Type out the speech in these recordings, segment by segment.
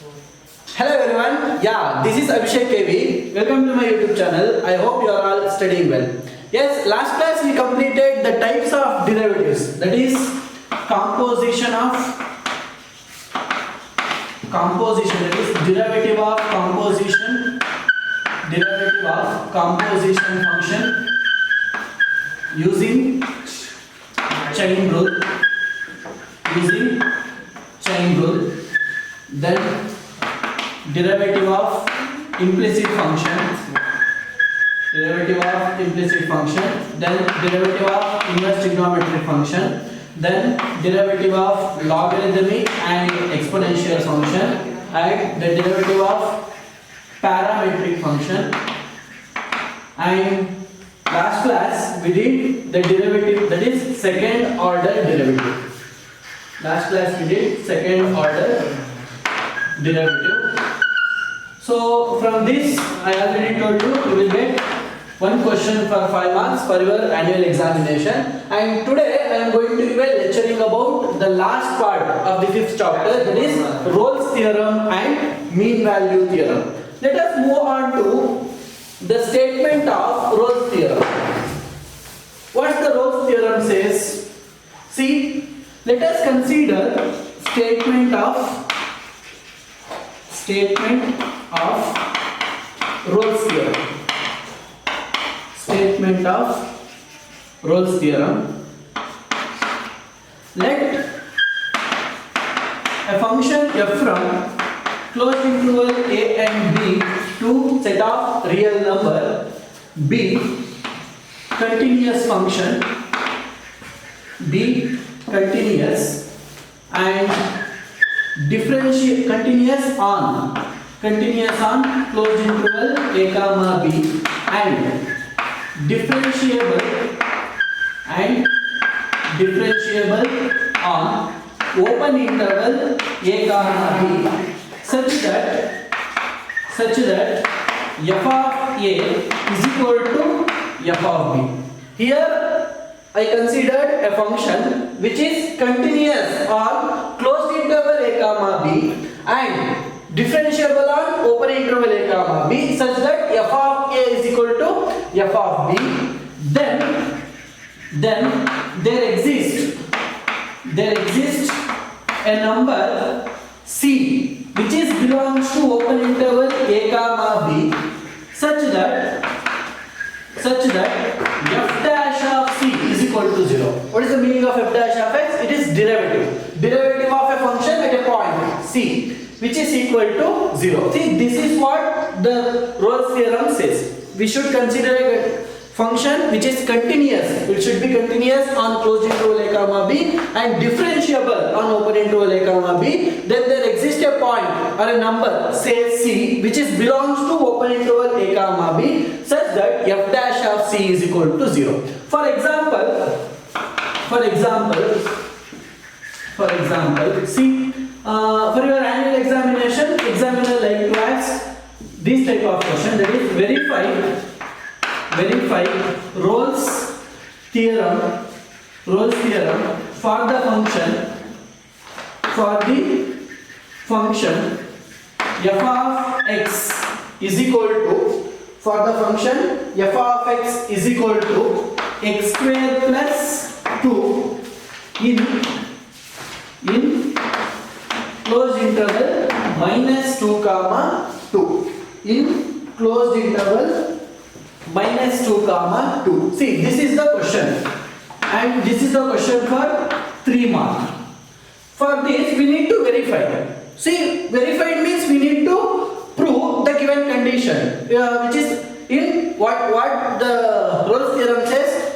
Hello everyone, this is Abhishek KV. Welcome to my YouTube channel. I hope you are all studying well. Yes, last class we completed the types of derivatives. That is composition, that is derivative of composition function using chain rule. Then derivative of implicit function, then derivative of inverse trigonometric function, then derivative of logarithmic and exponential function, and the derivative of parametric function. And last class we did the derivative, that is second order derivative. So from this I already told you will get one question for 5 marks for your annual examination. And today I am going to be lecturing about the last part of the 5th chapter, that is Rolle's theorem and mean value theorem. Let us move on to the statement of Rolle's theorem. What the Rolle's theorem says? See, let us consider statement of Rolle's theorem. Let a function f from closed interval a and b to set of real number b continuous function, and continuous on closed interval a comma b, and differentiable on open interval a comma b, such that f of a is equal to f of b. Here I considered a function which is continuous on closed interval a comma b and differentiable on open interval a comma b, such that f of a is equal to f of b. Then there exists a number c which is belongs to open interval a comma b, such that f dash of c is equal to 0. What is the meaning of f dash of x? It is derivative of a function at a point c which is equal to 0. See, this is what the Rolle's theorem says. We should consider a function which is continuous. It should be continuous on closed interval a comma b and differentiable on open interval a comma b. Then there exists a point or a number, say c, which is belongs to open interval a comma b, such that f dash of c is equal to 0. For example, see, for your annual examination, examiner like to ask this type of question, that is verify Rolle's theorem for the function f of x is equal to x square plus 2 in closed interval minus 2 comma 2. In closed interval minus 2 comma 2. See, this is the question, and this is the question for 3 marks. For this we need to verify. See, verified means we need to prove the given condition, which is in what the Rolle's theorem says.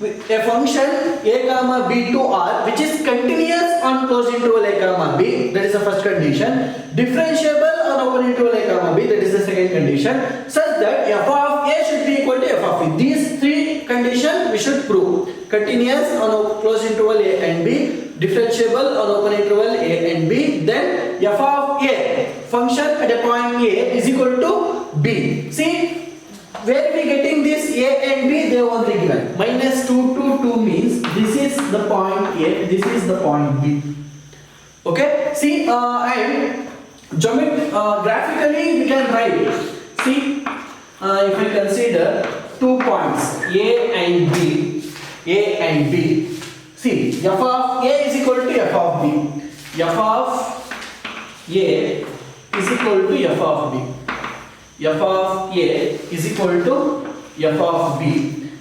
A function a comma b to r which is continuous on closed interval a comma b, that is the first condition, differentiable on open interval a comma b, that is the second condition, such that f of a should be equal to f of b. These 3 conditions we should prove: continuous on closed interval a and b, differentiable on open interval a and b, then f of a function at a point a is equal to b. See, where we getting this a and b, they only given. Minus 2 to 2 means this is the point a, this is the point b. Okay, see, and Graphically we can write. See, if I consider 2 points A and B, A and B. See, f of A is equal to f of B. F of A is equal to f of B. F of A is equal to f of B.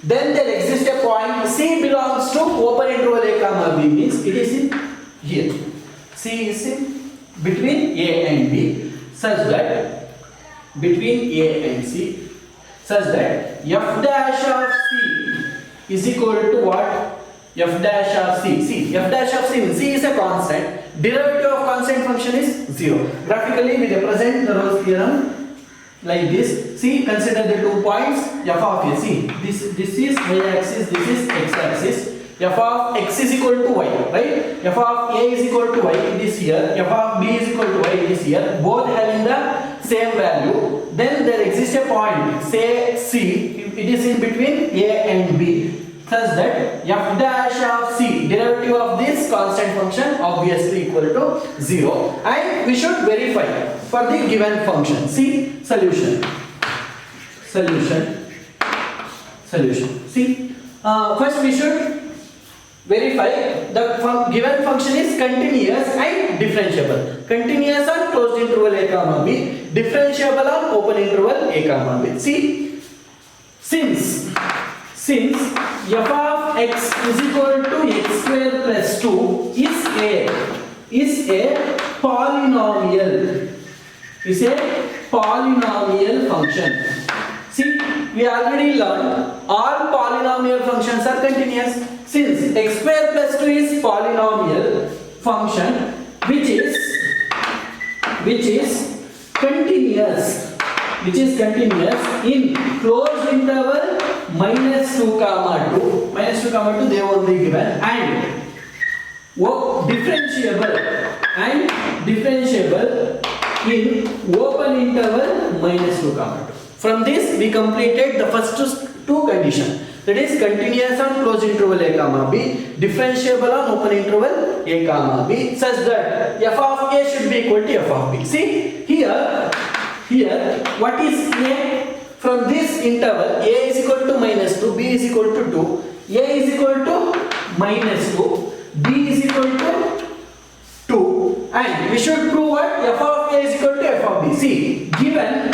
Then there exists a point C belongs to open interval A comma B, means it is in here. C is in between A and B, such that between A and C, such that f dash of C is equal to what? F dash of C. See, f dash of C, C is a constant. Derivative of constant function is 0. Graphically we represent the Rolle's theorem like this. See, consider the 2 points f of A. See, this is y-axis, this is x-axis. F of x is equal to y, right? F of A is equal to y, it is here. F of B is equal to y, it is here. Both having the same value. Then there exists a point, say C, it is in between A and B, such that f dash of C, derivative of this constant function, obviously equal to 0. And we should verify for the given function. See, solution. See, first we should verify the given function is continuous and differentiable. Continuous on closed interval A comma B, differentiable on open interval A comma B. See, since f of x is equal to x square plus 2 is a polynomial. Is a polynomial function. See, we already learned all polynomial functions are continuous. Since x square plus 2 is polynomial function which is continuous in closed interval minus 2 comma 2. Minus 2 comma 2 they are only given, and differentiable in open interval minus 2 comma 2. From this we completed the first two conditions. That is continuous on closed interval A comma B, differentiable on open interval A comma B, such that f of A should be equal to f of B. See, here what is A? From this interval, A is equal to minus 2, B is equal to 2, A is equal to minus 2, B is equal to 2, and we should prove what? F of A is equal to f of B. See, given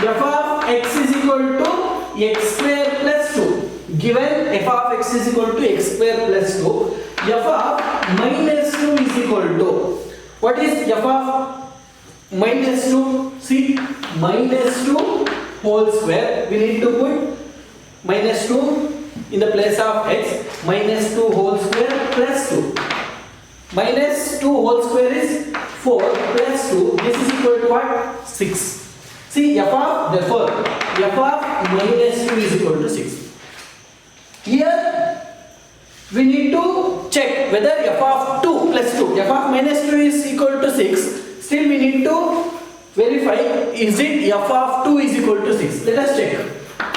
f of x is equal to x square plus 2. Given f of x is equal to x square plus 2, f of minus 2 is equal to, what is f of minus 2? See, minus 2 whole square, we need to put minus 2 in the place of x, minus 2 whole square plus 2. Minus 2 whole square is 4 plus 2, this is equal to what? 6. See, therefore f of minus 2 is equal to 6. Here we need to check whether f of 2 plus 2, f of minus 2 is equal to 6. Still we need to verify, is it f of 2 is equal to 6. Let us check.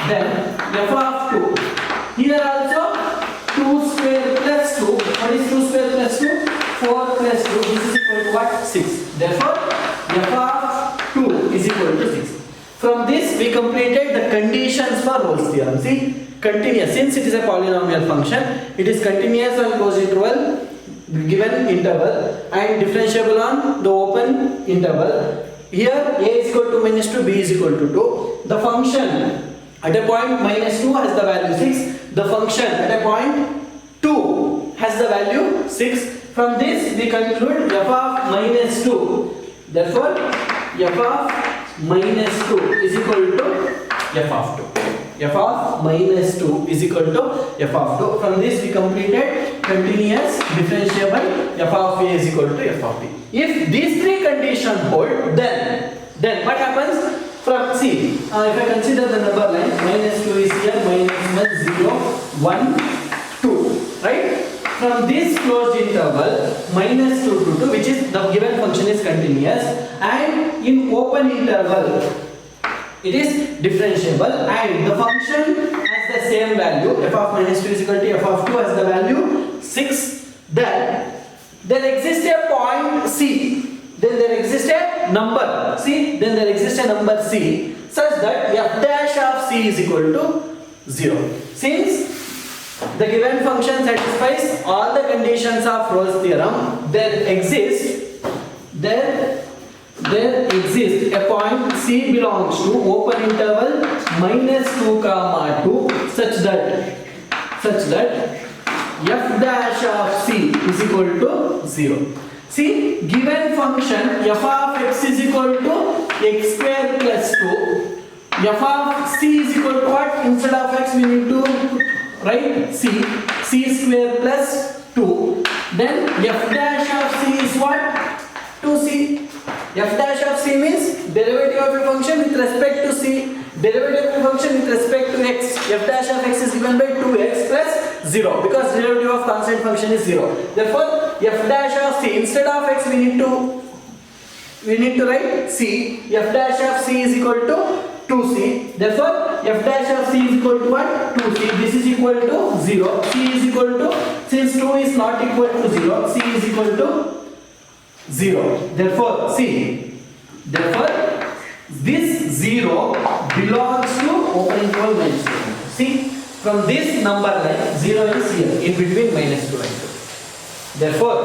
Then f of 2. Here also 2 square plus 2. What is 2 square plus 2? 4 plus 2. This is equal to what? 6. Therefore f of 2 is equal to 6. From this we completed the conditions for Rolle's theorem. See, continuous, since it is a polynomial function, it is continuous on closed interval, given interval, and differentiable on the open interval. Here A is equal to minus 2, B is equal to 2. The function at a point minus 2 has the value 6. The function at a point 2 has the value 6. From this we conclude f of minus 2. Therefore f of minus 2 is equal to f of 2. F of minus 2 is equal to f of 2. From this we completed continuous, differentiable, f of A is equal to f of B. If these three conditions hold, then what happens? From see, if I consider the number line, minus 2 is here, minus 1, 0, 1, 2, right? From this closed interval, minus 2 to 2, which is the given function is continuous, and in open interval, it is differentiable, and the function has the same value. F of minus 2 is equal to f of 2 has the value 6. Then there exists a point C. then there exists a number C, then there exists a number C such that f dash of C is equal to 0. Since the given function satisfies all the conditions of Rolle's theorem, there exists a point C belongs to open interval -2, 2 such that f dash of C is equal to 0. See, given function f of x is equal to x square plus 2. F of C is equal to what? Instead of x we need to write C square plus 2. Then f dash of C is what? 2c. F dash of C means derivative of a function with respect to C. Derivative of a function with respect to x. F dash of x is given by 2x plus 0 because derivative of constant function is 0. Therefore, f dash of C, instead of x we need to write C. F dash of C is equal to 2c. Therefore, f dash of C is equal to what? 2c. This is equal to 0. C is equal to, since 2 is not equal to 0, C is equal to 0. Therefore, this 0 belongs to open interval -2. See, from this number line, 0 is here, in between -2 and 2. Therefore,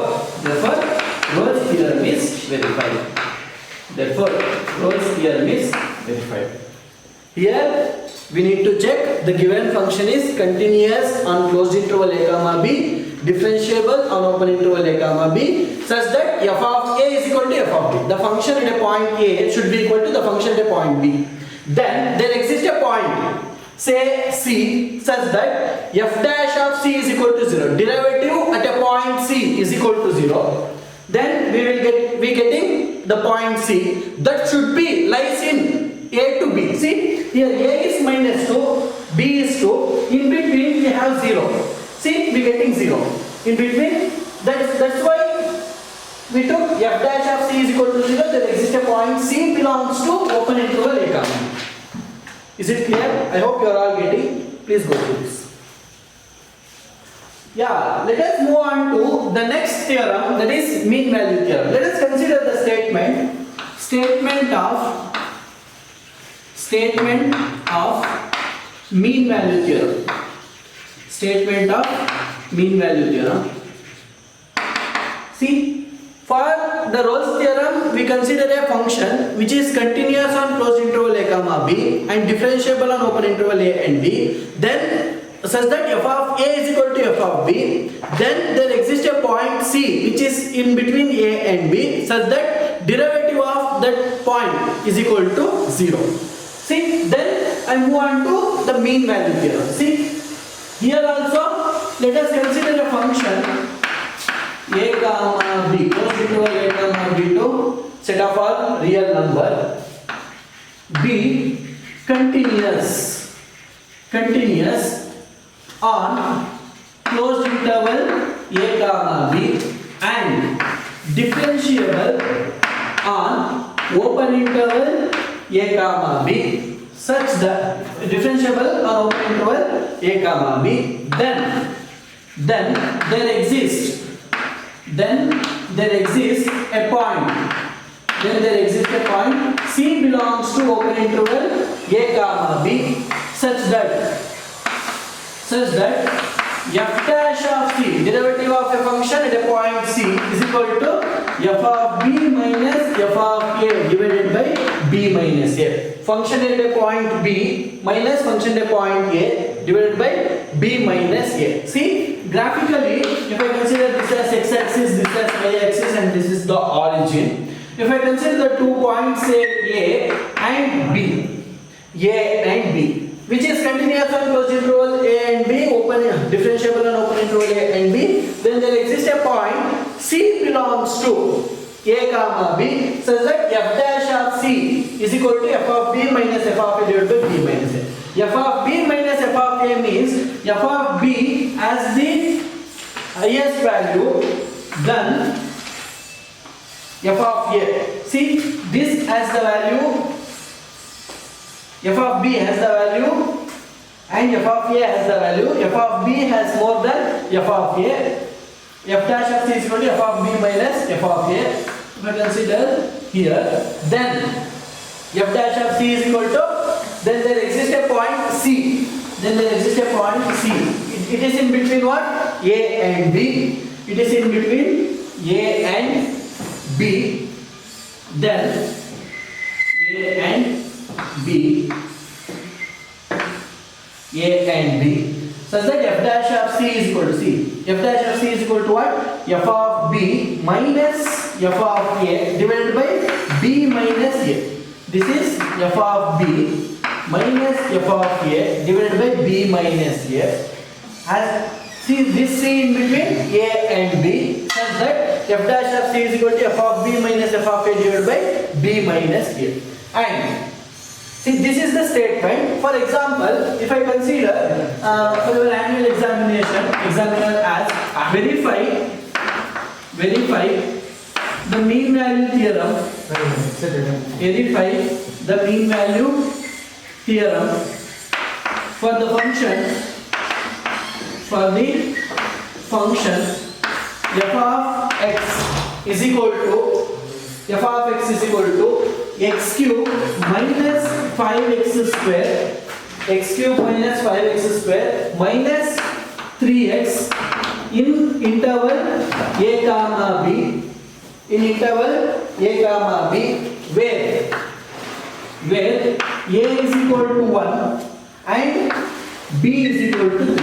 Rolle's theorem is verified. Here, we need to check the given function is continuous on closed interval a comma b, differentiable on open interval a comma b, such that f of a is equal to f of b. The function at a point a should be equal to the function at a point b. Then there exists a point, say C, such that f dash of C is equal to 0. Derivative at a point C is equal to 0. Then we will getting the point C that should be lies in A to B. See, here A is -2, B is 2. In between we have 0. See, we getting 0. In between, that's why we took f dash of C is equal to 0. There exists a point C belongs to open interval a comma. Is it clear? I hope you are all getting. Please go through this. Yeah, let us move on to the next theorem, that is mean value theorem. Let us consider the statement of mean value theorem. Statement of mean value theorem. See, for the Rolle's theorem, we consider a function which is continuous on closed interval a comma b and differentiable on open interval a and b. Then such that f of a is equal to f of b. Then there exists a point C which is in between a and b, such that derivative of that point is equal to 0. See, then I move on to the mean value theorem. See, here also let us consider a function a comma b, closed interval a comma b to set of all real number, b continuous on closed interval a comma b and differentiable on open interval a comma b, such that differentiable on open interval a comma b. Then there exists a point C belongs to open interval a comma b, such that f dash of C, derivative of a function at a point C, is equal to f of b minus f of a divided by b minus a. Function at a point b minus function at a point a divided by b minus a. See, graphically, if I consider this as x-axis, this as y-axis, and this is the origin. If I consider the 2 points, say A and B, which is continuous on closed interval a and b, open differentiable on open interval a and b, then there exists a point C belongs to a comma b, such that f dash of C is equal to f of b minus f of a divided by b minus a. F of b minus f of a means f of b as the highest value, then f of a. See, this has the value, f of b has the value and f of a has the value. F of b has more than f of a. F dash of C is equal to f of b minus f of a. if I consider here, then f dash of c is equal to, then there exists a point c. Then there exists a point c. It is in between what? A and b. It is in between a and b. Then a and b. A and b. Such that f dash of c is equal to c. F dash of c is equal to what? F of b minus f of a divided by b minus a. This is f of b minus f of a divided by b minus a. As see this c in between a and b, such that f dash of c is equal to f of b minus f of a divided by b minus a. And see, this is the statement. For example, if I consider for your annual examination, examiner asks verify the mean value theorem. Verify the mean value theorem for the function f of x is equal to x cube minus 5x square, x cube minus 5x square minus 3x in interval a comma b, in interval a comma b, where a is equal to 1 and b is equal to 3.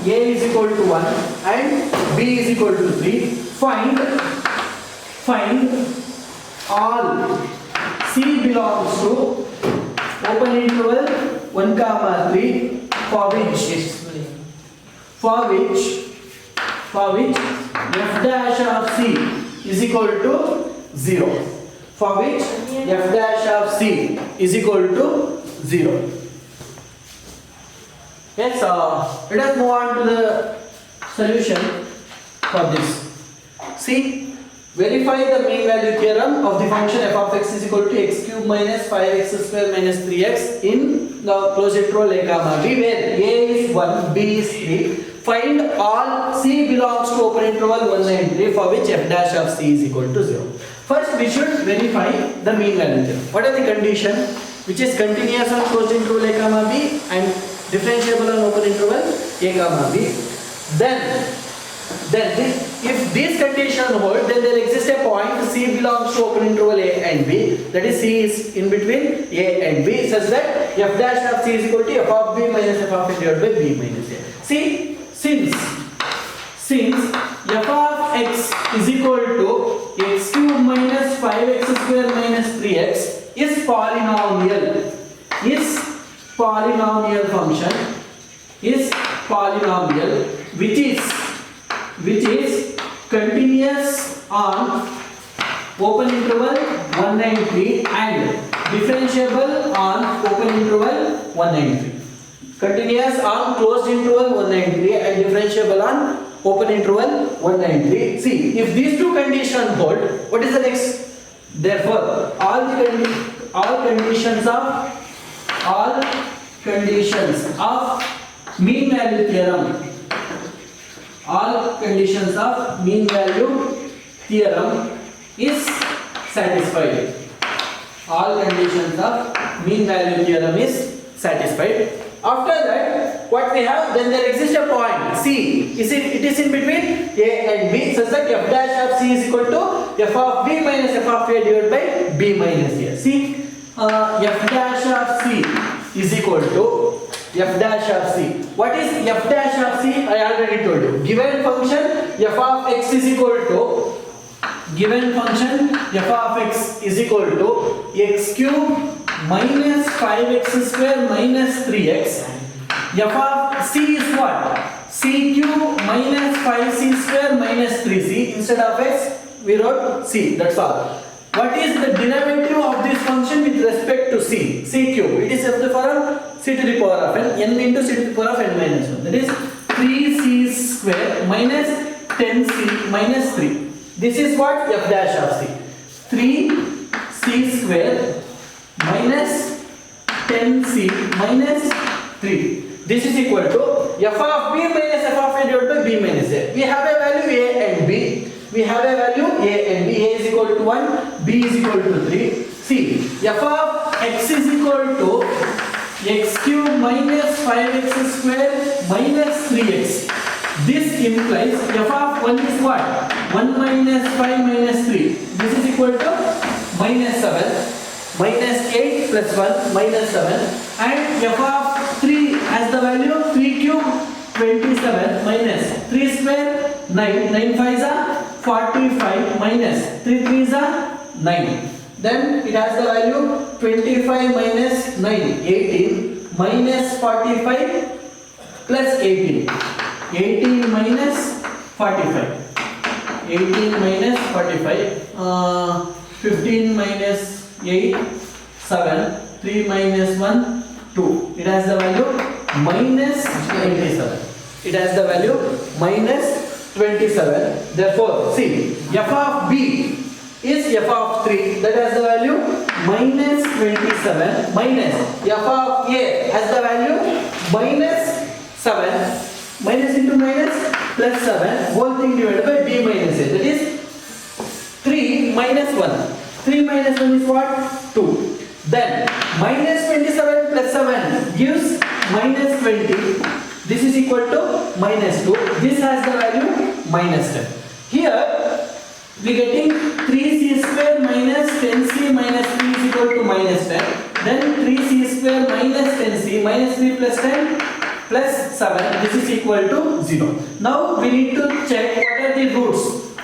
A is equal to 1 and b is equal to 3. Find all c belongs to open interval 1 comma 3 for which f dash of c is equal to 0. For which f dash of c is equal to 0. Yes, let us move on to the solution for this. See, verify the mean value theorem of the function f of x is equal to x cube minus 5x square minus 3x in the closed interval a comma b, where a is 1, b is 3. Find all c belongs to open interval 1 and 3 for which f dash of c is equal to 0. First, we should verify the mean value theorem. What are the conditions? Which is continuous on closed interval a comma b and differentiable on open interval a comma b. Then if these conditions hold, then there exists a point c belongs to open interval a and b, that is c is in between a and b, such that f dash of c is equal to f of b minus f of a divided by b minus a. See, since f of x is equal to x cube minus 5x square minus 3x is polynomial function, is polynomial which is continuous on open interval 1 and 3 and differentiable on open interval 1 and 3. Continuous on closed interval 1 and 3 and differentiable on open interval 1 and 3. See, if these two conditions hold, what is the next? Therefore, all conditions of mean value theorem, all conditions of mean value theorem is satisfied. All conditions of mean value theorem is satisfied. After that, what we have, then there exists a point c. It is in between a and b, such that f dash of c is equal to f of b minus f of a divided by b minus a. See, f dash of c is equal to f dash of c. What is f dash of c? I already told you. Given function f of x is equal to x cube minus 5x square minus 3x. F of c is what? C cube minus 5c square minus 3c. Instead of x, we wrote c. That's all. What is the derivative of this function with respect to c? C cube. It is f to the power of c to the power of n into c to the power of n minus 1. That is 3c square minus 10c minus 3. This is what f dash of c. 3c square minus 10c minus 3. This is equal to f of b minus f of a divided by b minus a. We have a value a and b. A is equal to b is equal to 3. See, f of x is equal to x cube minus 5x square minus 3x. This implies f of 1 is what? 1 minus 5 minus 3. This is equal to minus 7. Minus 8 plus 1 minus 7. And f of 3 has the value 3 cube 27 minus 3 square 9. 9 5s are 45 minus 3 3s are 9. Then it has the value 25 minus 9 18 minus 45 plus 18. 18 minus 45. 18 minus 45. 15 minus 8 7. 3 minus 1 2. It has the value minus 27. It has the value minus 27. Therefore, see, f of b is f of 3, that has the value minus 27 minus f of a has the value minus 7. Minus into minus plus 7 whole thing divided by b minus a, that is 3 minus 1. 3 minus 1 is what? 2. Then minus 27 plus 7 gives minus 20. This is equal to minus 2. This has the value minus 10. Here we getting 3c square minus 10c minus 3 is equal to minus 10. Then 3c square minus 10c minus 3 plus 10 plus 7. This is equal to 0. Now we need to check what are the roots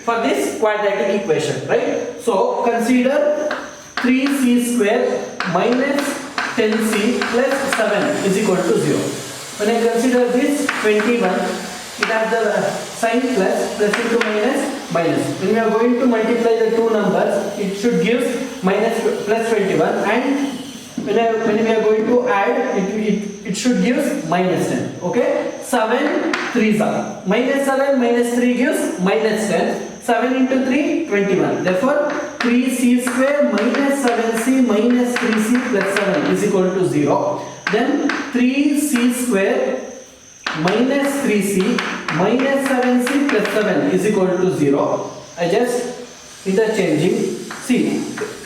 for this quadratic equation, right? So consider 3c square minus 10c plus 7 is equal to 0. When I consider this 21, it has the sign plus into minus. When we are going to multiply the two numbers, it should give minus plus 21, and when we are going to add, it should give minus 10. Okay, 7 3s are minus 7 minus 3 gives minus 10. 7 into 3 21. Therefore 3c square minus 7c minus 3c plus 7 is equal to 0. Then 3c square minus 3c minus 7c plus 7 is equal to 0. I just interchanging. See,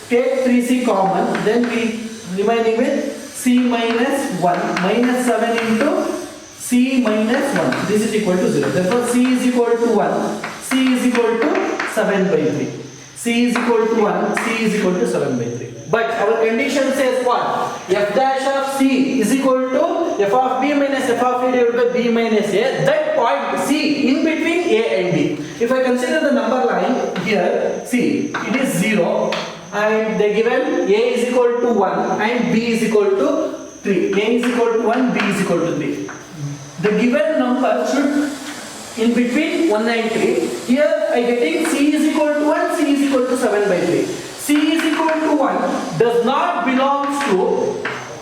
take 3c common, then we remaining with c minus 1 minus 7 into c minus 1. This is equal to 0. Therefore c is equal to 1, c is equal to 7 by 3. c is equal to 1, c is equal to 7 by 3. But our condition says what? F dash of c is equal to f of b minus f of a divided by b minus a. That point c in between a and b. If I consider the number line here, see, it is 0 and they given a is equal to 1 and b is equal to 3. A is equal to 1, b is equal to 3. The given number should in between 1 and 3. Here I getting c is equal to 1, c is equal to 7 by 3. c is equal to 1 does not belongs to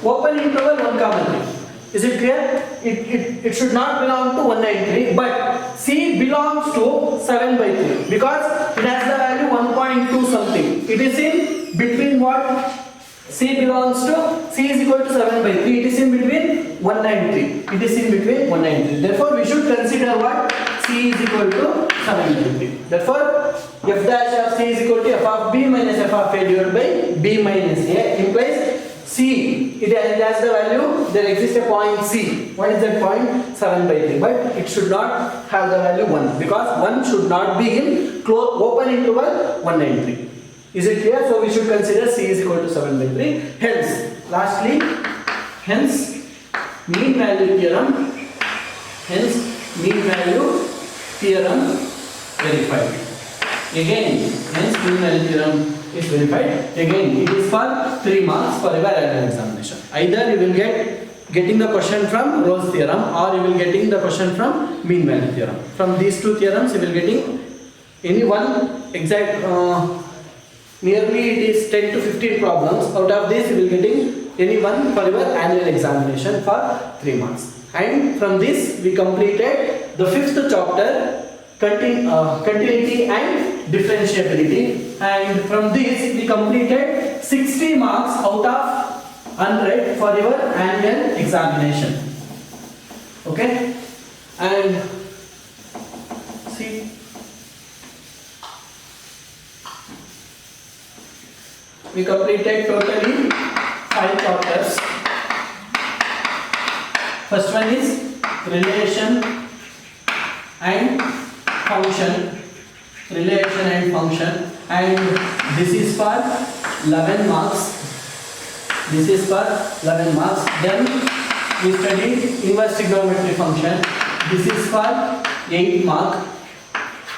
open interval 1 comma 3. Is it clear? It should not belong to 1 and 3, but c belongs to 7 by 3 because it has the value 1.2 something. It is in between what? C belongs to, c is equal to 7 by 3. It is in between 1 and 3. It is in between 1 and 3. Therefore, we should consider what? C is equal to 7 by 3. Therefore, f dash of c is equal to f of b minus f of a divided by b minus a implies c. It has the value, there exists a point c. What is that point? 7 by 3. But it should not have the value 1 because 1 should not be in open interval 1 and 3. Is it clear? So we should consider c is equal to 7 by 3. Hence, lastly, mean value theorem. Hence, mean value theorem verified. Again, hence mean value theorem is verified. Again, it is for 3 marks for your annual examination. Either you will getting the question from Rolle's theorem, or you will getting the question from mean value theorem. From these two theorems, you will getting any one exact. Nearly it is 10 to 15 problems. Out of this you will getting any one for your annual examination for 3 marks. And from this we completed the 5th chapter, continuity and differentiability. And from this we completed 60 marks out of 100 for your annual examination. Okay? And see, we completed totally 5 chapters. First one is relation and function. Relation and function, and this is for 11 marks. This is for 11 marks. Then we studied inverse trigonometry function. This is for 8 mark.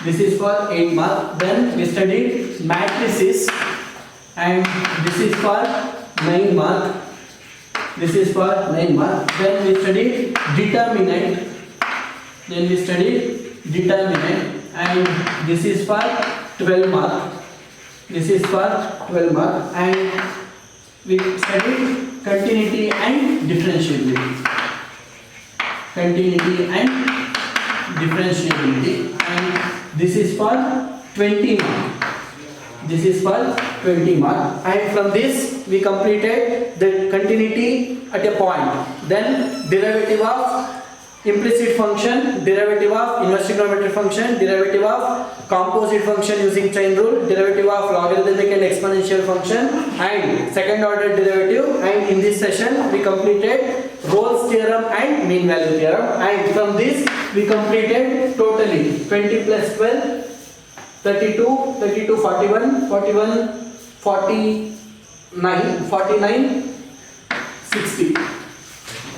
This is for 8 mark. Then we studied matrices, and this is for 9 mark. This is for 9 mark. Then we studied determinant. Then we studied determinant, and this is for 12 mark. This is for 12 mark, and we studied continuity and differentiability. Continuity and differentiability, and this is for 20 mark. This is for 20 mark, and from this we completed the continuity at a point. Then derivative of implicit function, derivative of inverse trigonometry function, derivative of composite function using chain rule, derivative of logarithmic and exponential function, and second order derivative. And in this session we completed Rolle's theorem and mean value theorem, and from this we completed totally 20 plus 12, 32, 32, 41, 41, 49, 49, 60.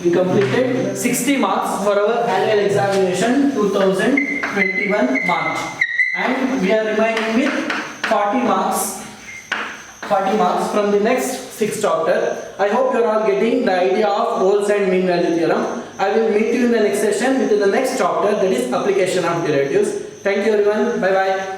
We completed 60 marks for our annual examination 2021 March, and we are remaining with 40 marks from the next 6 chapter. I hope you are all getting the idea of Rolle's and mean value theorem. I will meet you in the next session with the next chapter, that is application of derivatives. Thank you everyone. Bye bye.